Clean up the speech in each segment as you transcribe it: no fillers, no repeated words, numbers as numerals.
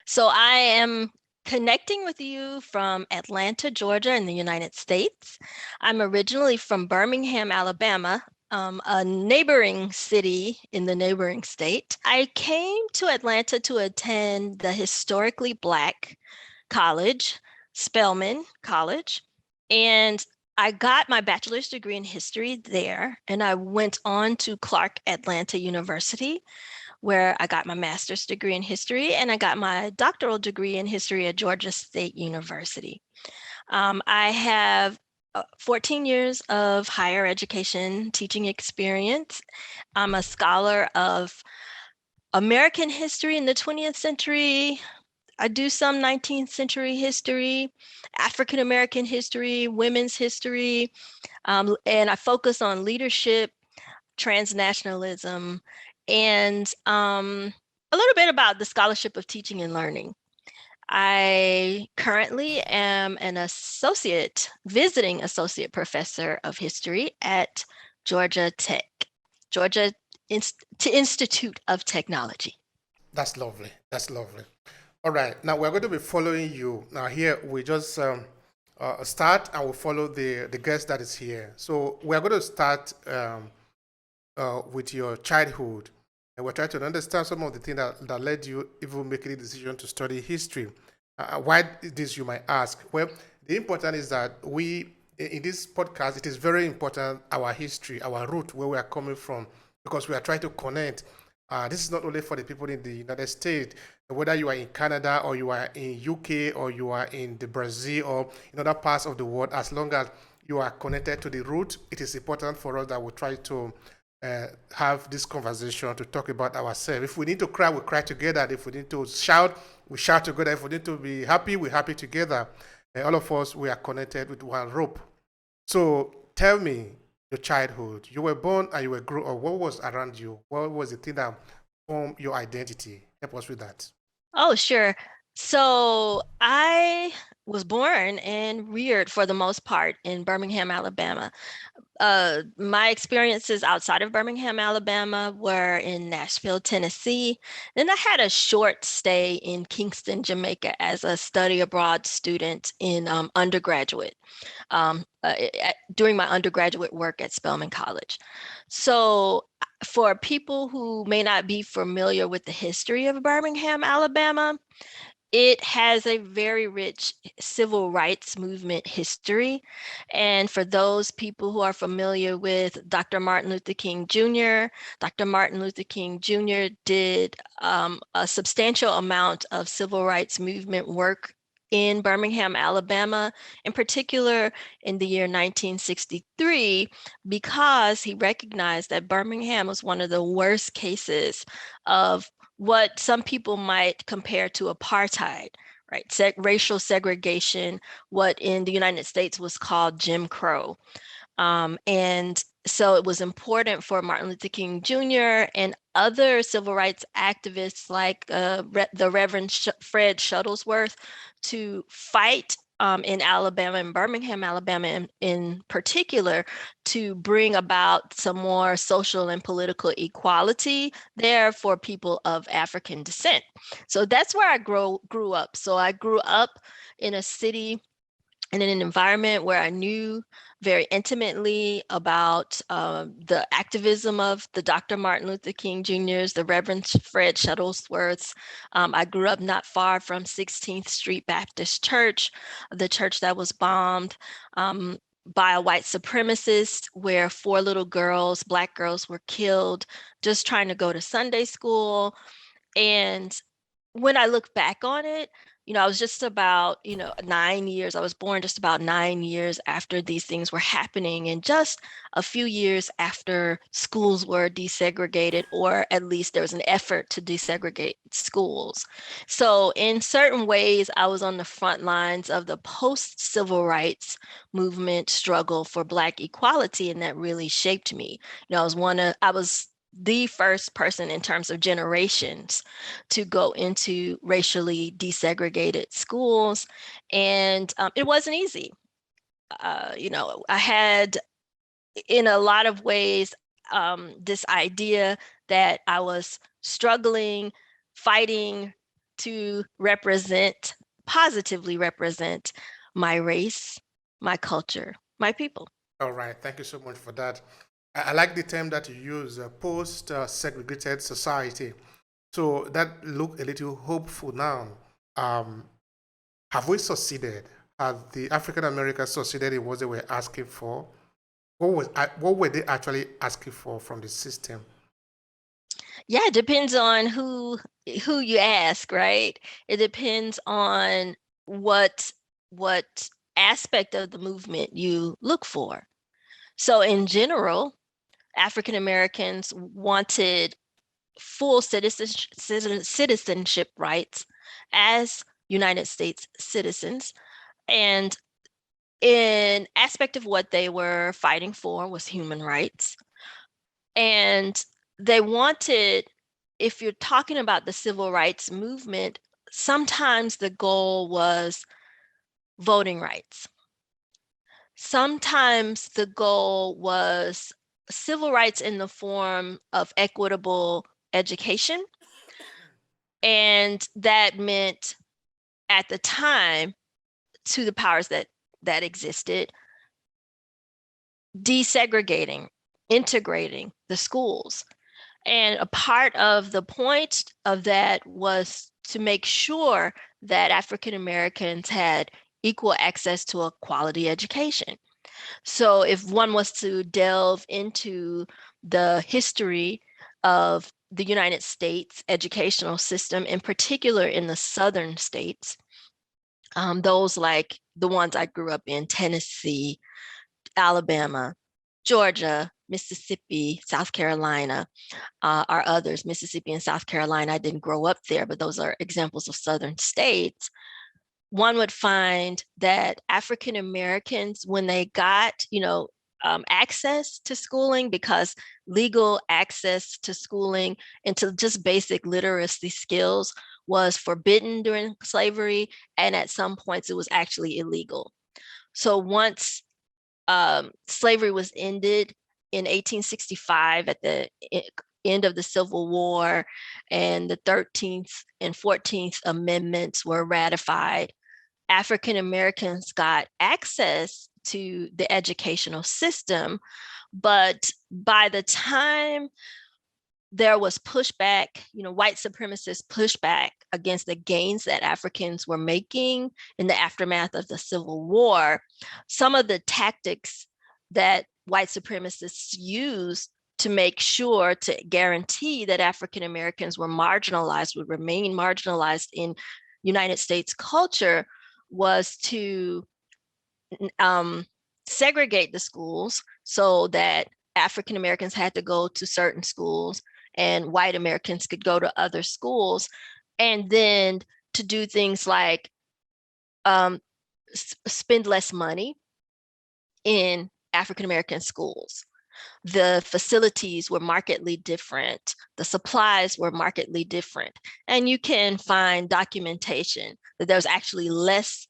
So I am connecting with you from Atlanta, Georgia, in the United States. I'm originally from Birmingham, Alabama, a neighboring city in the neighboring state. I came to Atlanta to attend the historically Black college, Spelman College, and I got my bachelor's degree in history there, and I went on to Clark Atlanta University where I got my master's degree in history and I got my doctoral degree in history at Georgia State University. I have 14 years of higher education teaching experience. I'm a scholar of American history in the 20th century. I do some 19th century history, African American history, women's history, and I focus on leadership, transnationalism, and a little bit about the scholarship of teaching and learning. I currently am an visiting associate professor of history at Georgia Tech, Georgia Institute of Technology. That's lovely. That's lovely. All right. Now we're going to be following you. Now here we just start and we'll follow the guest that is here. So we're going to start with your childhood, and we're trying to understand some of the things that led you even making the decision to study history. Why this, you might ask? Well, the important is that we in this podcast, it is very important our history, our root, where we are coming from, because we are trying to connect. This is not only for the people in the United States, whether you are in Canada or you are in UK or you are in the Brazil or in other parts of the world. As long as you are connected to the root, it is important for us that we try to have this conversation to talk about ourselves. If we need to cry, we cry together. If we need to shout, we shout together. If we need to be happy, we're happy together. And all of us, we are connected with one rope. So tell me your childhood. You were born and you were grew up. What was around you? What was the thing that formed your identity? Help us with that. Oh, sure. So I was born and reared for the most part in Birmingham, Alabama. My experiences outside of Birmingham, Alabama were in Nashville, Tennessee. Then I had a short stay in Kingston, Jamaica as a study abroad student in undergraduate, during my undergraduate work at Spelman College. So for people who may not be familiar with the history of Birmingham, Alabama, it has a very rich civil rights movement history. And for those people who are familiar with Dr. Martin Luther King Jr., Dr. Martin Luther King Jr. did a substantial amount of civil rights movement work in Birmingham, Alabama, in particular in the year 1963, because he recognized that Birmingham was one of the worst cases of what some people might compare to apartheid, right? Racial segregation, what in the United States was called Jim Crow. And so it was important for Martin Luther King Jr. and other civil rights activists like the Reverend Fred Shuttlesworth to fight in Alabama and Birmingham, Alabama in particular, to bring about some more social and political equality there for people of African descent. So that's where I grew up. So I grew up in a city and in an environment where I knew very intimately about the activism of the Dr. Martin Luther King Jr.'s, the Reverend Fred Shuttlesworth's. I grew up not far from 16th Street Baptist Church, the church that was bombed by a white supremacist, where 4 little girls, Black girls, were killed just trying to go to Sunday school. And when I look back on it, I was just about, 9 years. I was born just about 9 years after these things were happening, and just a few years after schools were desegregated, or at least there was an effort to desegregate schools. So in certain ways, I was on the front lines of the post-civil rights movement struggle for Black equality, and that really shaped me. I was the first person in terms of generations to go into racially desegregated schools. And it wasn't easy. I had, in a lot of ways, this idea that I was struggling, fighting to positively represent my race, my culture, my people. All right, thank you so much for that. I like the term that you use, post-segregated society. So that look a little hopeful now. Um, have we succeeded? Have the African Americans succeeded in what they were asking for? What were they actually asking for from the system? Yeah, it depends on who you ask, right? It depends on what what aspect of the movement you look for. So in general, African Americans wanted full citizenship rights as United States citizens. And an aspect of what they were fighting for was human rights. And they wanted, if you're talking about the civil rights movement, sometimes the goal was voting rights. Sometimes the goal was civil rights in the form of equitable education. And that meant at the time, to the powers that existed, desegregating, integrating the schools. And a part of the point of that was to make sure that African Americans had equal access to a quality education. So if one was to delve into the history of the United States educational system, in particular in the southern states, those like the ones I grew up in, Tennessee, Alabama, Georgia, Mississippi, South Carolina, are others. Mississippi and South Carolina, I didn't grow up there, but those are examples of southern states. One would find that African Americans, when they got, access to schooling, because legal access to schooling and to just basic literacy skills was forbidden during slavery, and at some points it was actually illegal. So once slavery was ended in 1865 at the end of the Civil War, and the 13th and 14th Amendments were ratified, African Americans got access to the educational system. But by the time there was pushback, white supremacists pushback against the gains that Africans were making in the aftermath of the Civil War, some of the tactics that white supremacists used to make sure to guarantee that African Americans were marginalized, would remain marginalized in United States culture, was to segregate the schools so that African Americans had to go to certain schools and white Americans could go to other schools, and then to do things like spend less money in African American schools. The facilities were markedly different. The supplies were markedly different. And you can find documentation that there was actually less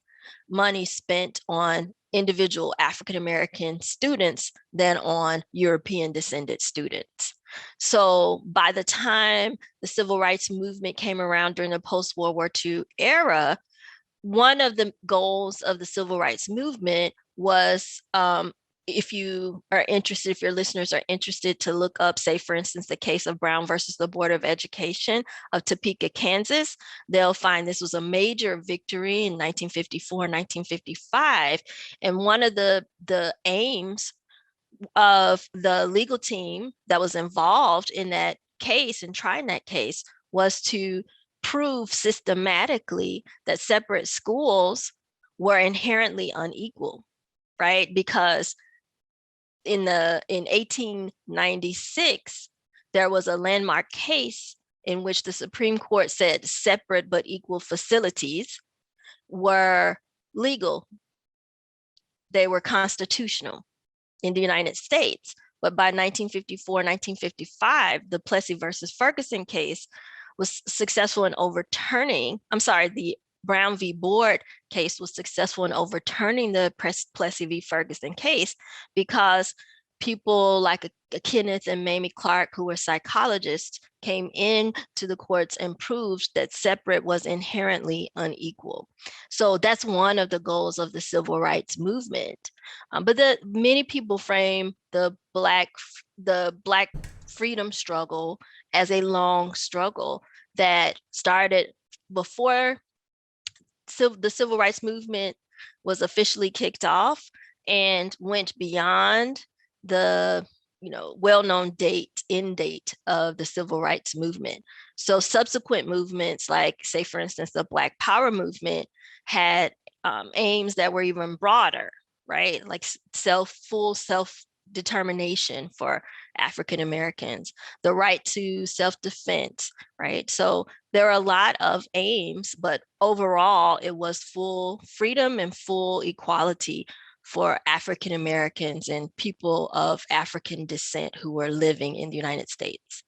money spent on individual African American students than on European descended students. So by the time the civil rights movement came around during the post-World War II era, one of the goals of the civil rights movement was, if you are interested, if your listeners are interested, to look up, say, for instance, the case of Brown versus the Board of Education of Topeka, Kansas, they'll find this was a major victory in 1954, 1955. And one of the aims of the legal team that was involved in that case and trying that case was to prove systematically that separate schools were inherently unequal, right? Because in 1896, there was a landmark case in which the Supreme Court said separate but equal facilities were legal. They were constitutional in the United States. But by 1954, 1955, the Plessy versus Ferguson case was successful in overturning, the Brown v. Board case was successful in overturning the Plessy v. Ferguson case, because people like a Kenneth and Mamie Clark, who were psychologists, came in to the courts and proved that separate was inherently unequal. So that's one of the goals of the civil rights movement. But many people frame the Black freedom struggle as a long struggle that started before the civil rights movement was officially kicked off and went beyond the well-known end date of the civil rights movement. So subsequent movements, like, say, for instance, the Black Power movement, had aims that were even broader, right? Like full self-determination for African Americans, the right to self-defense, right? So there are a lot of aims, but overall, it was full freedom and full equality for African Americans and people of African descent who were living in the United States.